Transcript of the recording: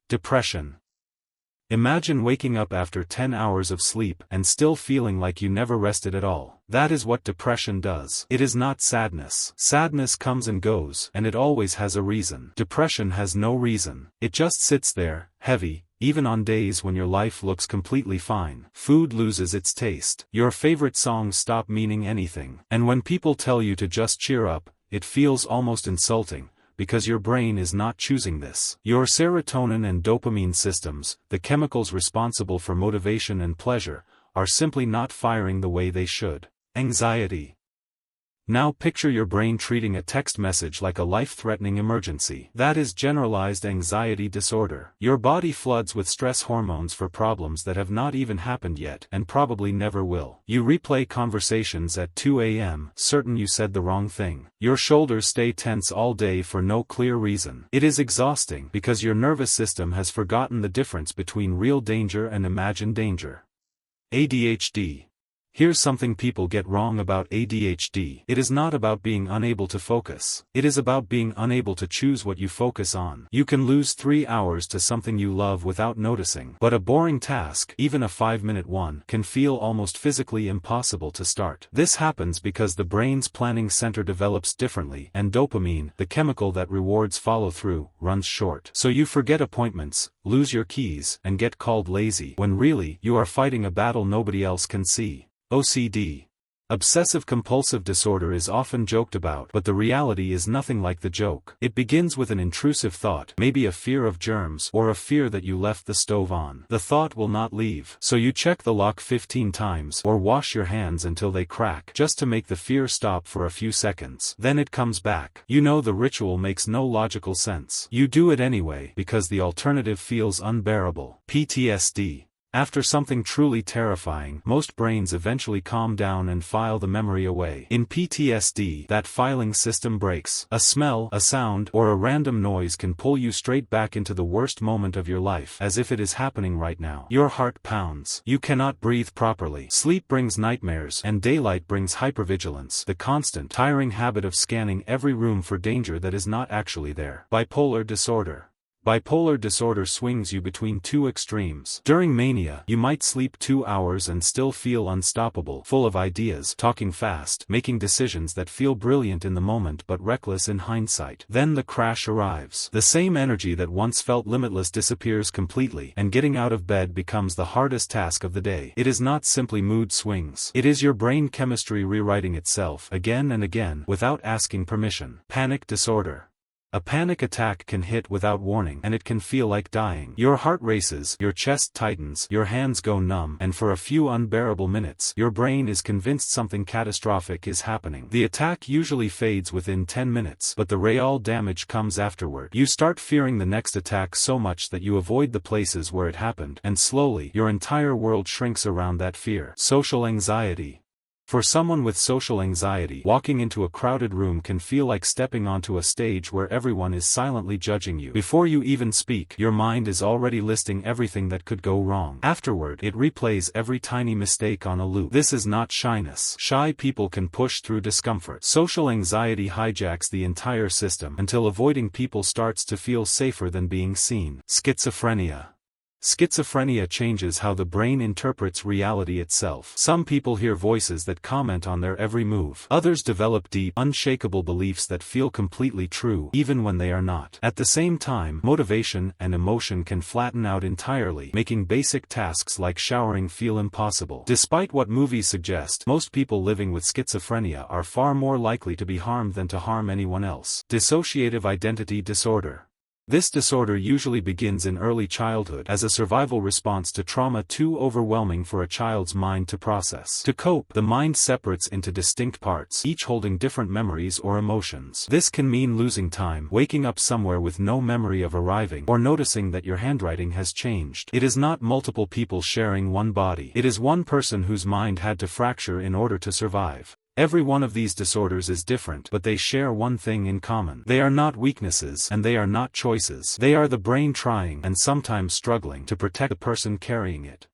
Depression. Imagine waking up after 10 hours of sleep and still feeling like you never rested at all. That is what depression does. It is not sadness. Sadness comes and goes, and it always has a reason. Depression has no reason. It just sits there, heavy, even on days when your life looks completely fine. Food loses its taste. Your favorite songs stop meaning anything. And when people tell you to just cheer up, it feels almost insulting, because your brain is not choosing this. Your serotonin and dopamine systems, the chemicals responsible for motivation and pleasure, are simply not firing the way they should. Anxiety. Now picture your brain treating a text message like a life-threatening emergency. That is generalized anxiety disorder. Your body floods with stress hormones for problems that have not even happened yet and probably never will. You replay conversations at 2 a.m., certain you said the wrong thing. Your shoulders stay tense all day for no clear reason. It is exhausting because your nervous system has forgotten the difference between real danger and imagined danger. ADHD. Here's something people get wrong about ADHD. It is not about being unable to focus. It is about being unable to choose what you focus on. You can lose 3 hours to something you love without noticing. But a boring task, even a 5-minute one, can feel almost physically impossible to start. This happens because the brain's planning center develops differently, and dopamine, the chemical that rewards follow-through, runs short. So you forget appointments, lose your keys, and get called lazy, when really, you are fighting a battle nobody else can see. OCD. Obsessive-compulsive disorder is often joked about, but the reality is nothing like the joke. It begins with an intrusive thought, maybe a fear of germs, or a fear that you left the stove on. The thought will not leave, so you check the lock 15 times, or wash your hands until they crack, just to make the fear stop for a few seconds. Then it comes back. You know the ritual makes no logical sense. You do it anyway, because the alternative feels unbearable. PTSD. After something truly terrifying, most brains eventually calm down and file the memory away. In PTSD, that filing system breaks. A smell, a sound, or a random noise can pull you straight back into the worst moment of your life, as if it is happening right now. Your heart pounds. You cannot breathe properly. Sleep brings nightmares, and daylight brings hypervigilance, the constant, tiring habit of scanning every room for danger that is not actually there. Bipolar disorder. Bipolar disorder swings you between two extremes. During mania, you might sleep 2 hours and still feel unstoppable, full of ideas, talking fast, making decisions that feel brilliant in the moment but reckless in hindsight. Then the crash arrives. The same energy that once felt limitless disappears completely, and getting out of bed becomes the hardest task of the day. It is not simply mood swings. It is your brain chemistry rewriting itself again and again without asking permission. Panic disorder. A panic attack can hit without warning, and it can feel like dying. Your heart races, your chest tightens, your hands go numb, and for a few unbearable minutes, your brain is convinced something catastrophic is happening. The attack usually fades within 10 minutes, but the real damage comes afterward. You start fearing the next attack so much that you avoid the places where it happened, and slowly, your entire world shrinks around that fear. Social anxiety. For someone with social anxiety, walking into a crowded room can feel like stepping onto a stage where everyone is silently judging you. Before you even speak, your mind is already listing everything that could go wrong. Afterward, it replays every tiny mistake on a loop. This is not shyness. Shy people can push through discomfort. Social anxiety hijacks the entire system until avoiding people starts to feel safer than being seen. Schizophrenia. Schizophrenia changes how the brain interprets reality itself. Some people hear voices that comment on their every move. Others develop deep, unshakable beliefs that feel completely true, even when they are not. At the same time, motivation and emotion can flatten out entirely, making basic tasks like showering feel impossible. Despite what movies suggest, most people living with schizophrenia are far more likely to be harmed than to harm anyone else. Dissociative identity disorder. This disorder usually begins in early childhood as a survival response to trauma too overwhelming for a child's mind to process. To cope, the mind separates into distinct parts, each holding different memories or emotions. This can mean losing time, waking up somewhere with no memory of arriving, or noticing that your handwriting has changed. It is not multiple people sharing one body. It is one person whose mind had to fracture in order to survive. Every one of these disorders is different, but they share one thing in common. They are not weaknesses, and they are not choices. They are the brain trying, and sometimes struggling, to protect the person carrying it.